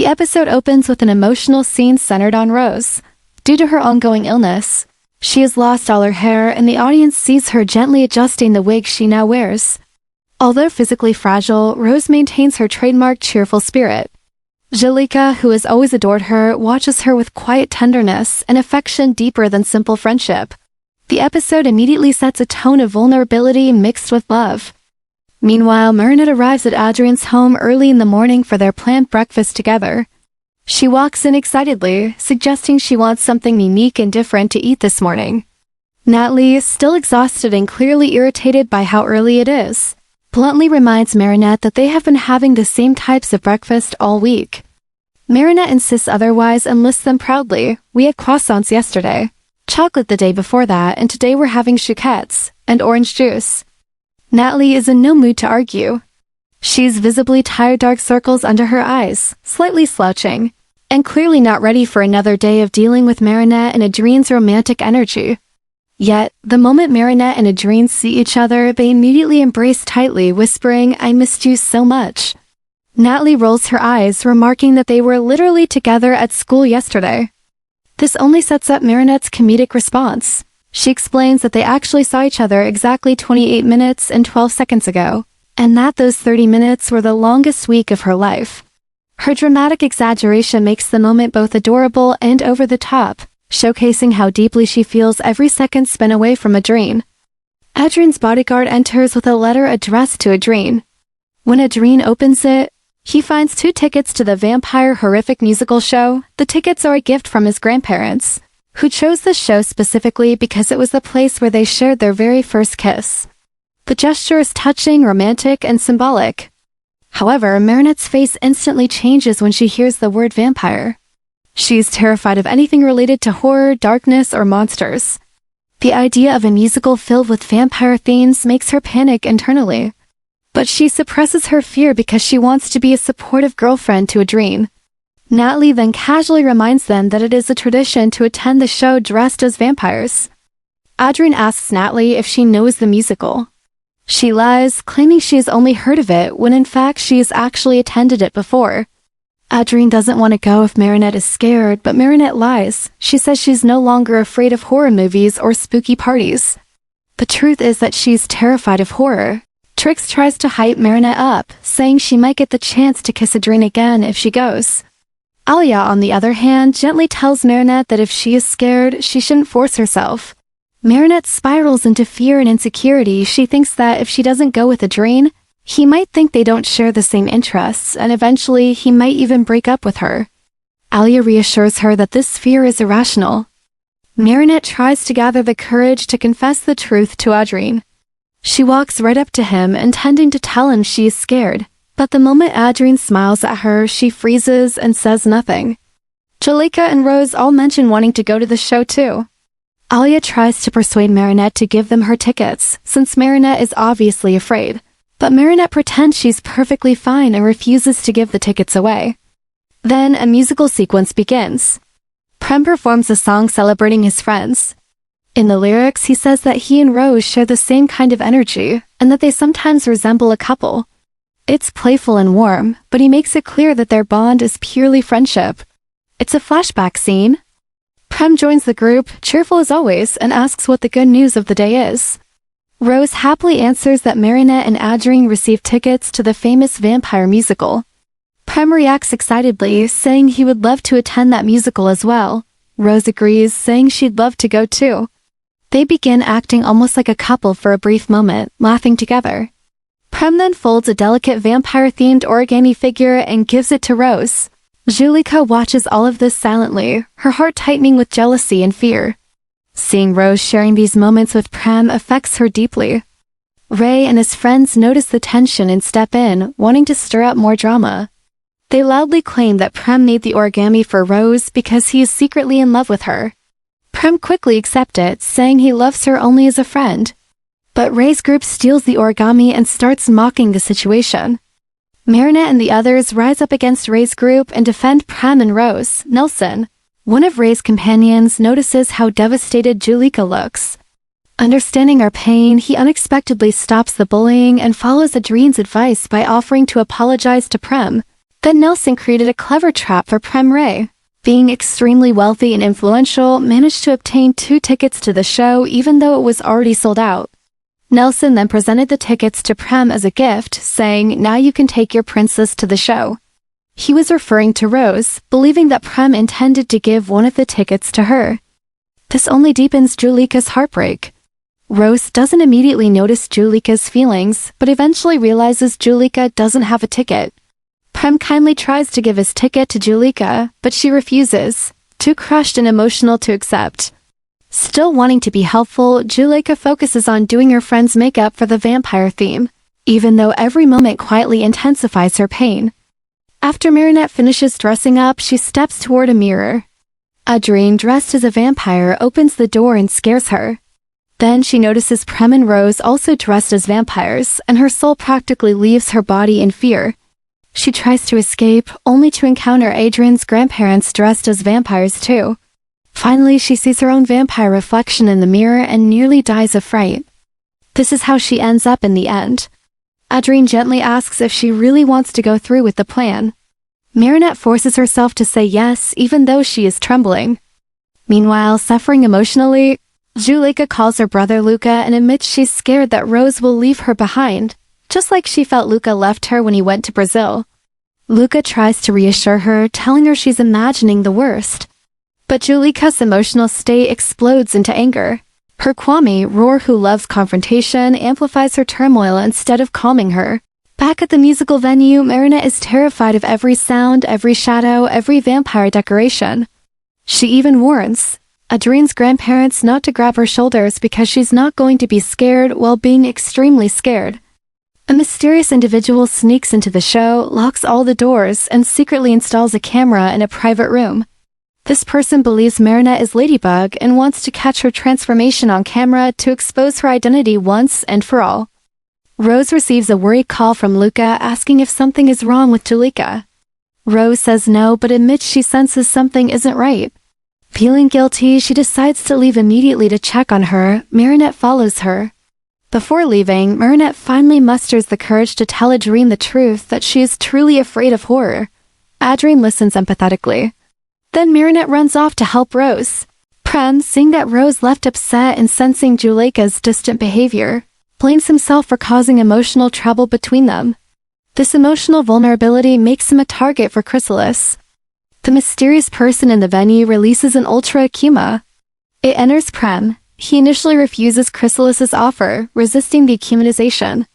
The episode opens with an emotional scene centered on Rose. Due to her ongoing illness, she has lost all her hair, and the audience sees her gently adjusting the wig she now wears. Although physically fragile, Rose maintains her trademark cheerful spirit. Julika, who has always adored her, watches her with quiet tenderness and affection deeper than simple friendship. The episode immediately sets a tone of vulnerability mixed with love. Meanwhile, Marinette arrives at Adrien's home early in the morning for their planned breakfast together. She walks in excitedly, suggesting she wants something unique and different to eat this morning. Natalie, still exhausted and clearly irritated by how early it is, bluntly reminds Marinette that they have been having the same types of breakfast all week. Marinette insists otherwise and lists them proudly. We had croissants yesterday, chocolate the day before that, and today we're having chouquettes and orange juice. Natalie is in no mood to argue. She's visibly tired, dark circles under her eyes, slightly slouching, and clearly not ready for another day of dealing with Marinette and Adrien's romantic energy. Yet, the moment Marinette and Adrien see each other, they immediately embrace tightly, whispering, "I missed you so much." Natalie rolls her eyes, remarking that they were literally together at school yesterday. This only sets up Marinette's comedic response. She explains that they actually saw each other exactly 28 minutes and 12 seconds ago, and that those 30 minutes were the longest week of her life. Her dramatic exaggeration makes the moment both adorable and over the top, showcasing how deeply she feels every second spent away from Adrien. Adrien's bodyguard enters with a letter addressed to Adrien. When Adrien opens it, he finds 2 tickets to the vampire horrific musical show. The tickets are a gift from his grandparents, who chose the show specifically because it was the place where they shared their very first kiss. The gesture is touching, romantic, and symbolic. However, Marinette's face instantly changes when she hears the word vampire. She's terrified of anything related to horror, darkness, or monsters. The idea of a musical filled with vampire themes makes her panic internally. But she suppresses her fear because she wants to be a supportive girlfriend to Adrien. Natalie then casually reminds them that it is a tradition to attend the show dressed as vampires. Adrien asks Natalie if she knows the musical. She lies, claiming she has only heard of it when in fact she has actually attended it before. Adrien doesn't want to go if Marinette is scared, but Marinette lies. She says she's no longer afraid of horror movies or spooky parties. The truth is that she's terrified of horror. Trix tries to hype Marinette up, saying she might get the chance to kiss Adrien again if she goes. Alia, on the other hand, gently tells Marinette that if she is scared, she shouldn't force herself. Marinette spirals into fear and insecurity. She thinks that if she doesn't go with Adrien, he might think they don't share the same interests, and eventually he might even break up with her. Alia reassures her that this fear is irrational. Marinette tries to gather the courage to confess the truth to Adrien. She walks right up to him, intending to tell him she is scared. But the moment Adrien smiles at her, she freezes and says nothing. Julika and Rose all mention wanting to go to the show too. Alia tries to persuade Marinette to give them her tickets, since Marinette is obviously afraid. But Marinette pretends she's perfectly fine and refuses to give the tickets away. Then a musical sequence begins. Prem performs a song celebrating his friends. In the lyrics, he says that he and Rose share the same kind of energy, and that they sometimes resemble a couple. It's playful and warm, but he makes it clear that their bond is purely friendship. It's a flashback scene. Prem joins the group, cheerful as always, and asks what the good news of the day is. Rose happily answers that Marinette and Adrien received tickets to the famous vampire musical. Prem reacts excitedly, saying he would love to attend that musical as well. Rose agrees, saying she'd love to go too. They begin acting almost like a couple for a brief moment, laughing together. Prem then folds a delicate vampire-themed origami figure and gives it to Rose. Julika watches all of this silently, her heart tightening with jealousy and fear. Seeing Rose sharing these moments with Prem affects her deeply. Ray and his friends notice the tension and step in, wanting to stir up more drama. They loudly claim that Prem made the origami for Rose because he is secretly in love with her. Prem quickly accepts it, saying he loves her only as a friend. But Ray's group steals the origami and starts mocking the situation. Marinette and the others rise up against Ray's group and defend Prem and Rose. Nelson, one of Ray's companions, notices how devastated Julika looks. Understanding our pain, he unexpectedly stops the bullying and follows Adrien's advice by offering to apologize to Prem. Then Nelson created a clever trap for Prem Ray. Being extremely wealthy and influential, managed to obtain 2 tickets to the show even though it was already sold out. Nelson then presented the tickets to Prem as a gift, saying, "Now you can take your princess to the show." He was referring to Rose, believing that Prem intended to give one of the tickets to her. This only deepens Julika's heartbreak. Rose doesn't immediately notice Julika's feelings, but eventually realizes Julika doesn't have a ticket. Prem kindly tries to give his ticket to Julika, but she refuses, too crushed and emotional to accept. Still wanting to be helpful, Julika focuses on doing her friend's makeup for the vampire theme, even though every moment quietly intensifies her pain. After Marinette finishes dressing up, she steps toward a mirror. Adrien, dressed as a vampire, opens the door and scares her. Then she notices Prem and Rose also dressed as vampires, and her soul practically leaves her body in fear. She tries to escape, only to encounter Adrien's grandparents dressed as vampires too. Finally, she sees her own vampire reflection in the mirror and nearly dies of fright. This is how she ends up in the end. Adrien gently asks if she really wants to go through with the plan. Marinette forces herself to say yes, even though she is trembling. Meanwhile, suffering emotionally, Julika calls her brother Luka and admits she's scared that Rose will leave her behind, just like she felt Luka left her when he went to Brazil. Luka tries to reassure her, telling her she's imagining the worst. But Julika's emotional state explodes into anger. Her Kwame, Roar, who loves confrontation, amplifies her turmoil instead of calming her. Back at the musical venue, Marinette is terrified of every sound, every shadow, every vampire decoration. She even warns Adrien's grandparents not to grab her shoulders because she's not going to be scared while being extremely scared. A mysterious individual sneaks into the show, locks all the doors, and secretly installs a camera in a private room. This person believes Marinette is Ladybug and wants to catch her transformation on camera to expose her identity once and for all. Rose receives a worried call from Luka asking if something is wrong with Julika. Rose says no but admits she senses something isn't right. Feeling guilty, she decides to leave immediately to check on her. Marinette follows her. Before leaving, Marinette finally musters the courage to tell Adrien the truth that she is truly afraid of horror. Adrien listens empathetically. Then Marinette runs off to help Rose. Prem, seeing that Rose left upset and sensing Julika's distant behavior, blames himself for causing emotional trouble between them. This emotional vulnerability makes him a target for Chrysalis. The mysterious person in the venue releases an Ultra Akuma. It enters Prem. He initially refuses Chrysalis's offer, resisting the acumatization.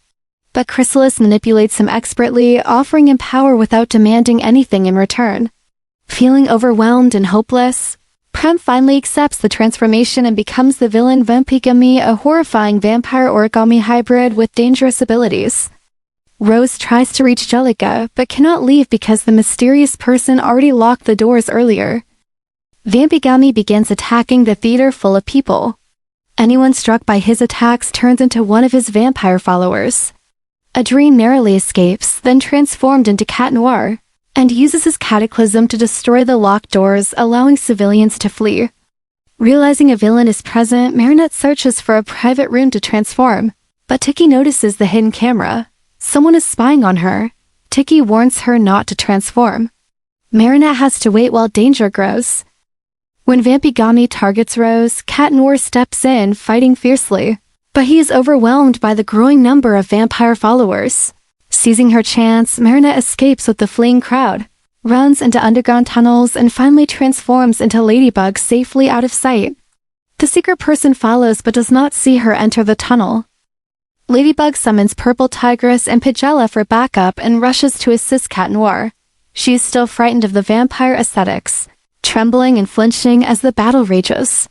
But Chrysalis manipulates him expertly, offering him power without demanding anything in return. Feeling overwhelmed and hopeless, Prem finally accepts the transformation and becomes the villain VAMPIGAMI, a horrifying vampire origami hybrid with dangerous abilities. Rose tries to reach Julika, but cannot leave because the mysterious person already locked the doors earlier. VAMPIGAMI begins attacking the theater full of people. Anyone struck by his attacks turns into one of his vampire followers. Adrien narrowly escapes, then transformed into Catnoir, and uses his cataclysm to destroy the locked doors, allowing civilians to flee. Realizing a villain is present, Marinette searches for a private room to transform, but Tiki notices the hidden camera. Someone is spying on her. Tiki warns her not to transform. Marinette has to wait while danger grows. When VAMPIGAMI targets Rose, Catnoir steps in, fighting fiercely, but he is overwhelmed by the growing number of vampire followers. Seizing her chance, Marinette escapes with the fleeing crowd, runs into underground tunnels, and finally transforms into Ladybug safely out of sight. The secret person follows but does not see her enter the tunnel. Ladybug summons Purple Tigress and Pagella for backup and rushes to assist Catnoir. She is still frightened of the vampire aesthetics, trembling and flinching as the battle rages.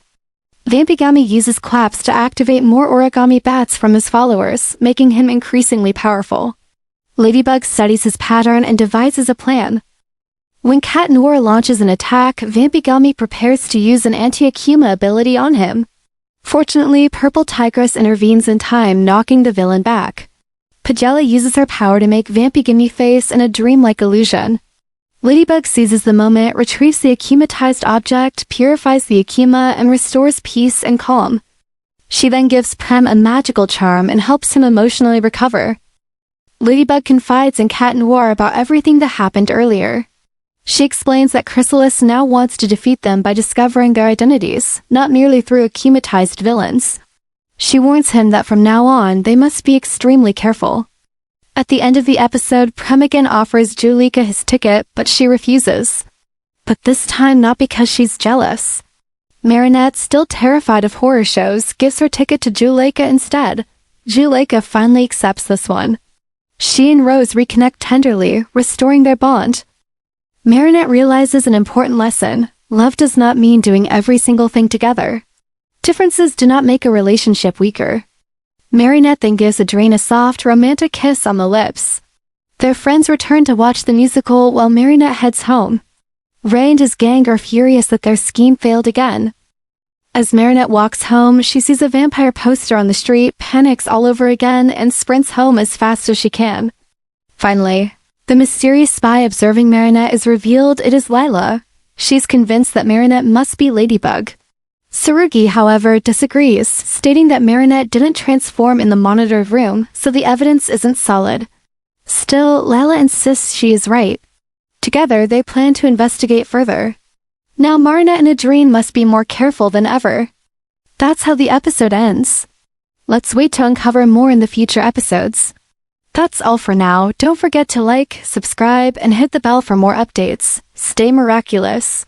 VAMPIGAMI uses claps to activate more origami bats from his followers, making him increasingly powerful. Ladybug studies his pattern and devises a plan. When Catnoir launches an attack, VAMPIGAMI prepares to use an anti-Akuma ability on him. Fortunately, Purple Tigress intervenes in time, knocking the villain back. Pagella uses her power to make VAMPIGAMI face in a dreamlike illusion. Ladybug seizes the moment, retrieves the akumatized object, purifies the Akuma, and restores peace and calm. She then gives Prem a magical charm and helps him emotionally recover. Ladybug confides in Catnoir about everything that happened earlier. She explains that Chrysalis now wants to defeat them by discovering their identities, not merely through akumatized villains. She warns him that from now on, they must be extremely careful. At the end of the episode, Prem again offers Julika his ticket, but she refuses. But this time not because she's jealous. Marinette, still terrified of horror shows, gives her ticket to Julika instead. Julika finally accepts this one. She and Rose reconnect tenderly, restoring their bond. Marinette realizes an important lesson. Love does not mean doing every single thing together. Differences do not make a relationship weaker. Marinette then gives Adrien a soft, romantic kiss on the lips. Their friends return to watch the musical while Marinette heads home. Ray and his gang are furious that their scheme failed again. As Marinette walks home, she sees a vampire poster on the street, panics all over again, and sprints home as fast as she can. Finally, the mysterious spy observing Marinette is revealed. It is Lila. She's convinced that Marinette must be Ladybug. Tsurugi, however, disagrees, stating that Marinette didn't transform in the monitored room, so the evidence isn't solid. Still, Lila insists she is right. Together, they plan to investigate further. Now Marinette and Adrien must be more careful than ever. That's how the episode ends. Let's wait to uncover more in the future episodes. That's all for now. Don't forget to like, subscribe, and hit the bell for more updates. Stay miraculous.